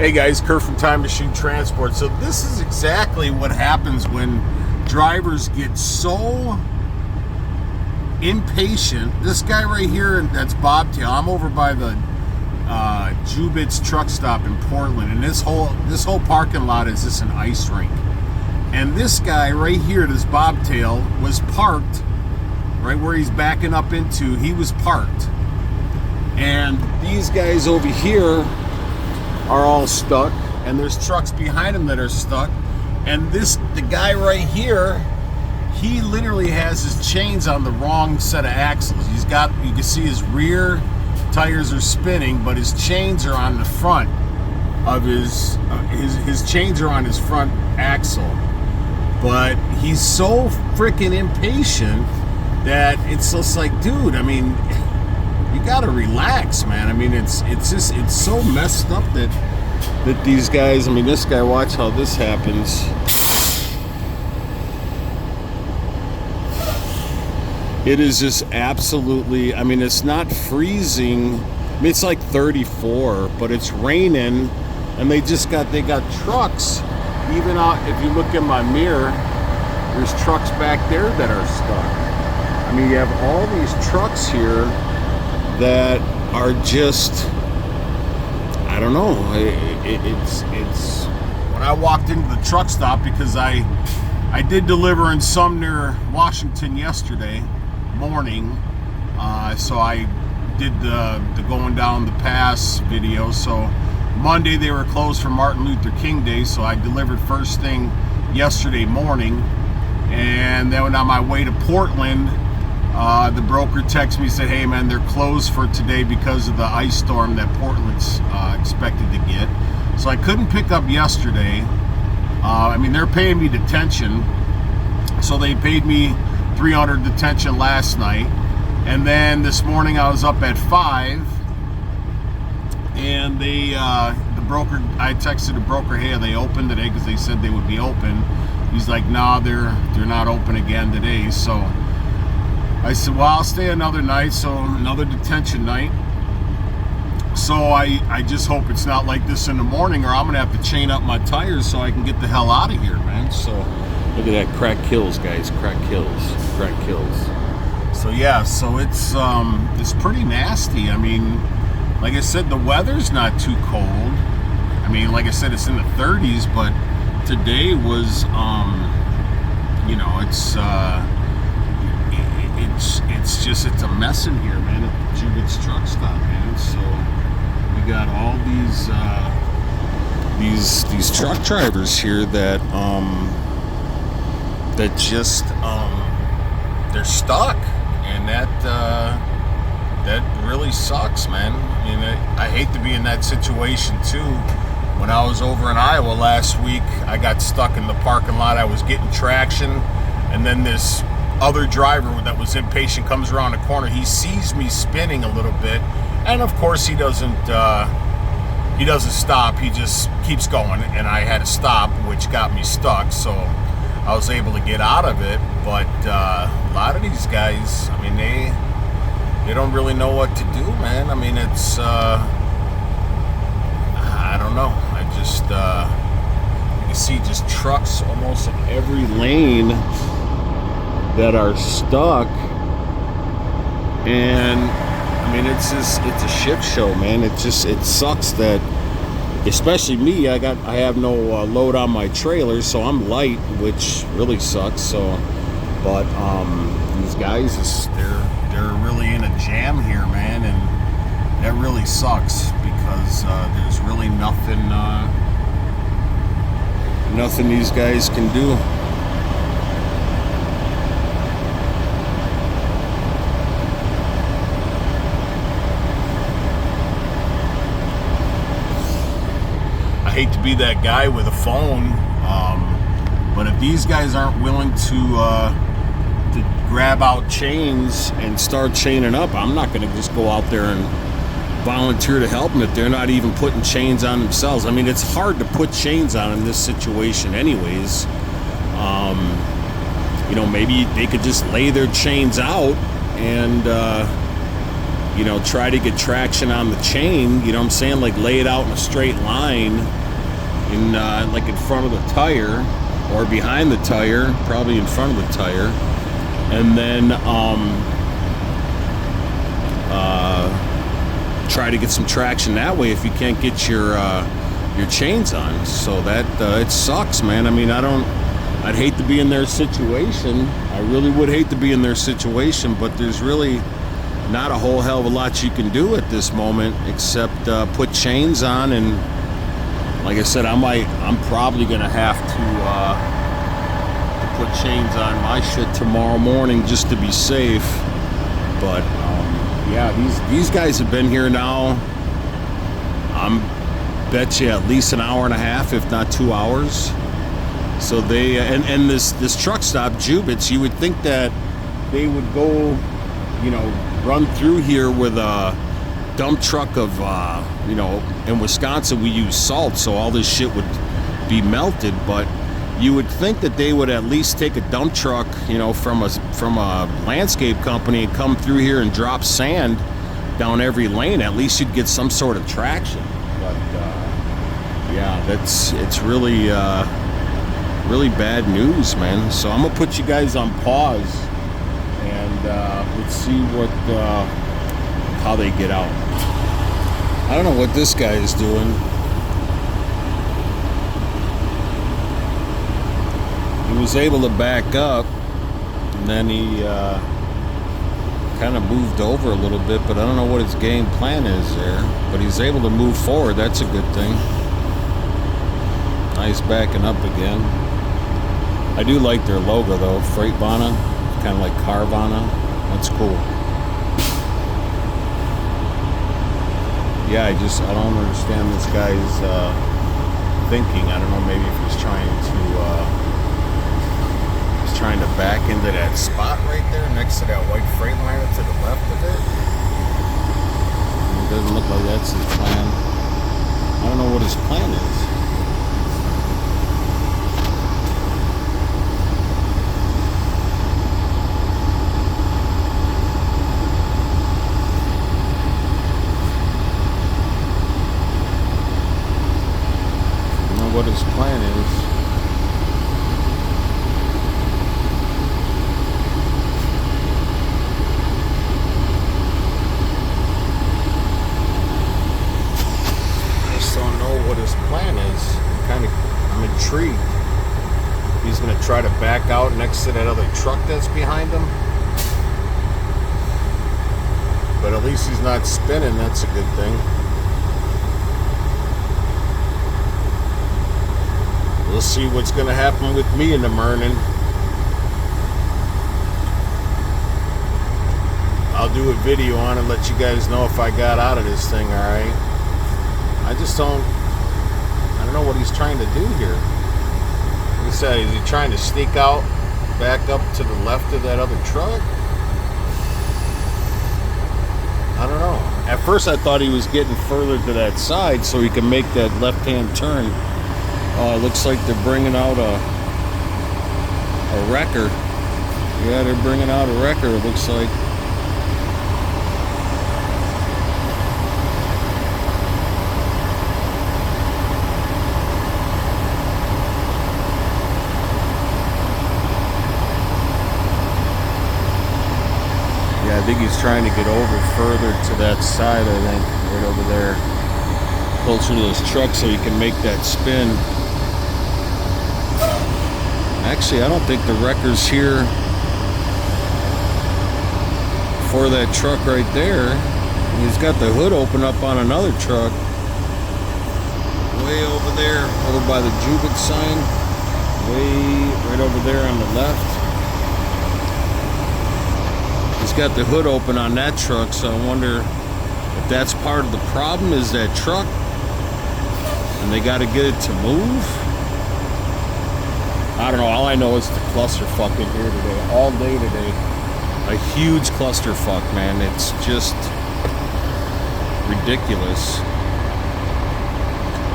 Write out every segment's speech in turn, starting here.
Hey guys, Kurt from Time Machine Transport. So this is exactly what happens when drivers get so impatient. This guy right here, that's Bobtail. I'm over by the Jubit's Truckstop in Portland, and this whole parking lot is just an ice rink. And this guy right here, this Bobtail, was parked right where he's backing up into. He was parked, and these guys over here are all stuck, and there's trucks behind him that are stuck. And the guy right here, he literally has his chains on the wrong set of axles. You can see his rear tires are spinning, but his chains are on the front of his chains are on his front axle. But he's so freaking impatient that it's just like, dude, I mean, you gotta relax, man. I mean, it's so messed up that these guys, I mean, this guy, watch how this happens. It is just absolutely, I mean, it's not freezing. I mean, it's like 34, but it's raining, and they got trucks. Even out, if you look in my mirror, there's trucks back there that are stuck. I mean, you have all these trucks here that are just, I don't know. It's when I walked into the truck stop, because I did deliver in Sumner, Washington yesterday morning. So I did the going down the pass video. So Monday they were closed for Martin Luther King Day, so I delivered first thing yesterday morning. And then on my way to Portland, the broker texted me and said, hey man, they're closed for today because of the ice storm that Portland's expected to get. So I couldn't pick up yesterday. I mean, they're paying me detention. So they paid me $300 detention last night. And then this morning I was up at 5. And the broker, I texted the broker, hey, are they open today? Because they said they would be open. He's like, nah, they're not open again today. So I said, well, I'll stay another night, so another detention night. So I just hope it's not like this in the morning, or I'm going to have to chain up my tires so I can get the hell out of here, man. So look at that, crack kills, guys, crack kills. So yeah, so it's pretty nasty. I mean, like I said, the weather's not too cold. I mean, like I said, it's in the 30s, but today was, you know, it's a mess in here, man, at the Jubit's Truckstop, man. So we got all these truck drivers here that just they're stuck, and that really sucks, man. I mean, I hate to be in that situation too. When I was over in Iowa last week, I got stuck in the parking lot. I was getting traction, and then this other driver that was impatient comes around the corner. He sees me spinning a little bit, and of course he doesn't stop. He just keeps going, and I had to stop, which got me stuck. So I was able to get out of it. But a lot of these guys, I mean, they don't really know what to do, man. I mean, it's I don't know. I just you can see just trucks almost in every lane that are stuck, and I mean, it's a shit show, man. It sucks that, especially me, I have no load on my trailer, so I'm light, which really sucks. So, but these guys, they're really in a jam here, man, and that really sucks, because there's really nothing these guys can do. I hate to be that guy with a phone, but if these guys aren't willing to grab out chains and start chaining up, I'm not going to just go out there and volunteer to help them if they're not even putting chains on themselves. I mean, it's hard to put chains on in this situation anyways. You know, maybe they could just lay their chains out and you know, try to get traction on the chain, you know what I'm saying? Like lay it out in a straight line in like in front of the tire or behind the tire, probably in front of the tire. And then try to get some traction that way if you can't get your chains on. So that it sucks, man. I mean, I'd hate to be in their situation. I really would hate to be in their situation, but there's really not a whole hell of a lot you can do at this moment except put chains on. And like I said, I'm probably gonna have to put chains on my shit tomorrow morning just to be safe. But yeah, these guys have been here now, bet you at least an hour and a half, if not 2 hours. So they and this Truckstop Jubits, you would think that they would go, you know, run through here with a dump truck of you know, in Wisconsin we use salt, so all this shit would be melted. But you would think that they would at least take a dump truck, you know, from a landscape company and come through here and drop sand down every lane. At least you'd get some sort of traction. But yeah, it's really really bad news, man. So I'm gonna put you guys on pause and let's see how they get out. I don't know what this guy is doing. He was able to back up, and then he kind of moved over a little bit, but I don't know what his game plan is there. But he's able to move forward. That's a good thing. Nice backing up again. I do like their logo though, Freightbana, kind of like Carvana. That's cool. Yeah, I don't understand this guy's thinking. I don't know, maybe if he's trying to back into that spot right there next to that white Freightliner to the left of it. It doesn't look like that's his plan. I don't know what his plan is. What his plan is. I just don't know what his plan is. I'm intrigued. He's gonna try to back out next to that other truck that's behind him. But at least he's not spinning, that's a good thing. We'll see what's going to happen with me in the morning. I'll do a video on it, let you guys know if I got out of this thing, alright? I don't know what he's trying to do here. Like I said, is he trying to sneak out, back up to the left of that other truck? I don't know. At first I thought he was getting further to that side so he can make that left-hand turn. Oh, it looks like they're bringing out a wrecker. Yeah, they're bringing out a wrecker, it looks like. Yeah, I think he's trying to get over further to that side, I think, right over there. Closer to those trucks so he can make that spin. Actually, I don't think the wrecker's here for that truck right there. He's got the hood open up on another truck. Way over there, over by the Jubit sign. Way right over there on the left. He's got the hood open on that truck, so I wonder if that's part of the problem, is that truck. And they got to get it to move. I don't know. All I know is the clusterfuck in here today. All day today. A huge clusterfuck, man. It's just ridiculous.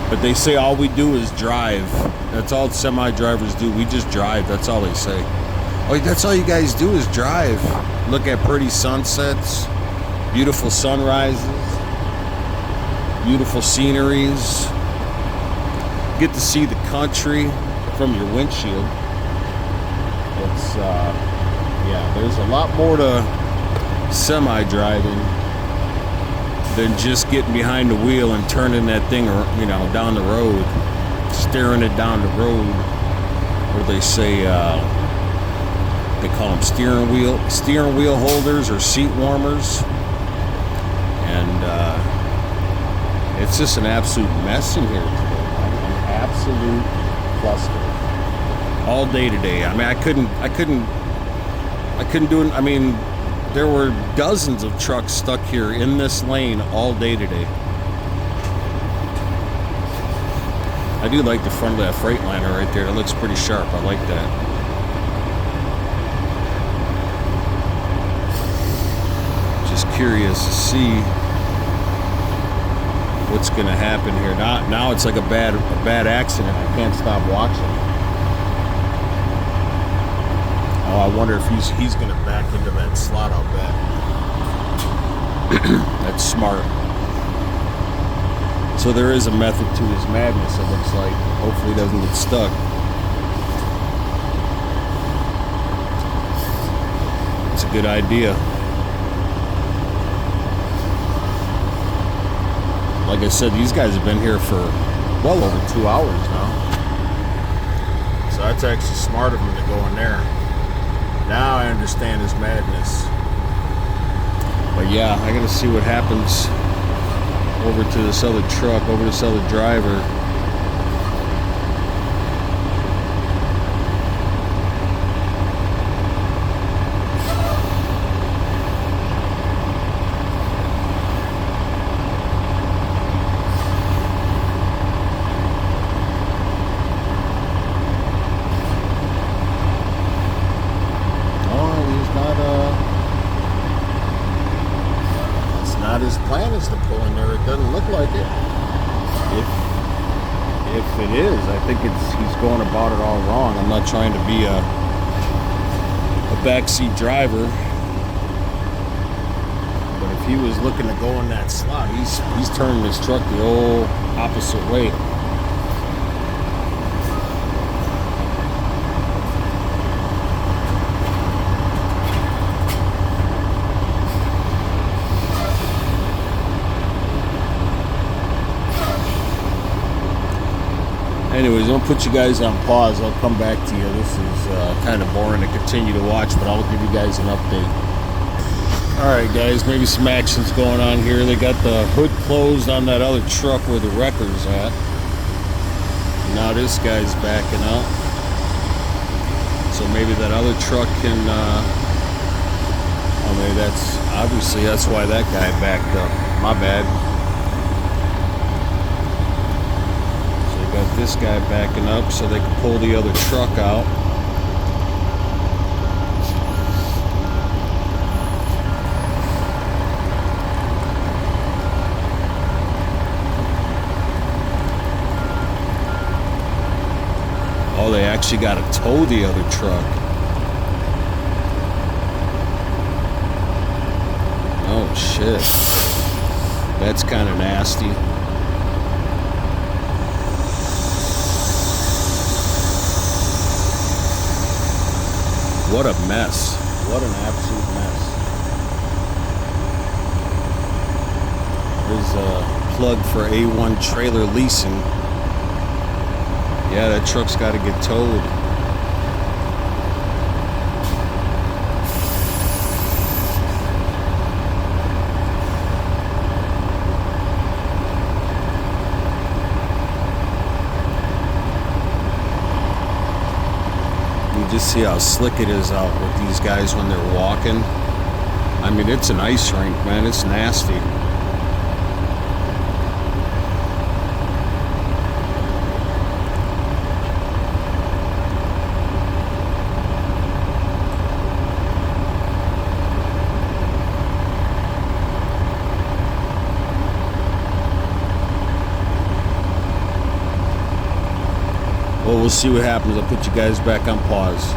But they say all we do is drive. That's all semi-drivers do. We just drive. That's all they say. Oh, that's all you guys do is drive. Look at pretty sunsets. Beautiful sunrises, beautiful sceneries. Get to see the country from your windshield. It's yeah, there's a lot more to semi-driving than just getting behind the wheel and turning that thing, you know, down the road, steering it down the road. Where they say they call them steering wheel holders or seat warmers, and it's just an absolute mess in here today. An absolute cluster all day today. I mean, I couldn't do it. I mean, there were dozens of trucks stuck here in this lane all day today. I do like the front of that Freightliner right there. It looks pretty sharp. I like that. Just curious to see what's going to happen here. Now it's like a bad accident. I can't stop watching. Oh, I wonder if he's going to back into that slot. I'll bet. That's smart. So there is a method to his madness, it looks like. Hopefully he doesn't get stuck. It's a good idea. Like I said, these guys have been here for well over 2 hours now. So that's actually smart of him to go in there. Now I understand his madness. But yeah, I gotta see what happens over to this other truck, over this other driver. Not his plan is to pull in there. It doesn't look like it. If it is, I think he's going about it all wrong. I'm not trying to be a backseat driver, but if he was looking to go in that slot, he's turning his truck the whole opposite way. Anyways, I'm gonna put you guys on pause. I'll come back to you. This is kind of boring to continue to watch, but I'll give you guys an update. Alright guys, maybe some action's going on here. They got the hood closed on that other truck where the wrecker's at. Now this guy's backing up. So maybe that other truck can, oh maybe that's why that guy backed up. My bad. Got this guy backing up so they can pull the other truck out. Oh, they actually got to tow the other truck. Oh shit. That's kind of nasty. What a mess. What an absolute mess. There's a plug for A1 trailer leasing. Yeah, that truck's got to get towed. Just see how slick it is out with these guys when they're walking. I mean, it's an ice rink, man. It's nasty. Well, we'll see what happens. I'll put you guys back on pause.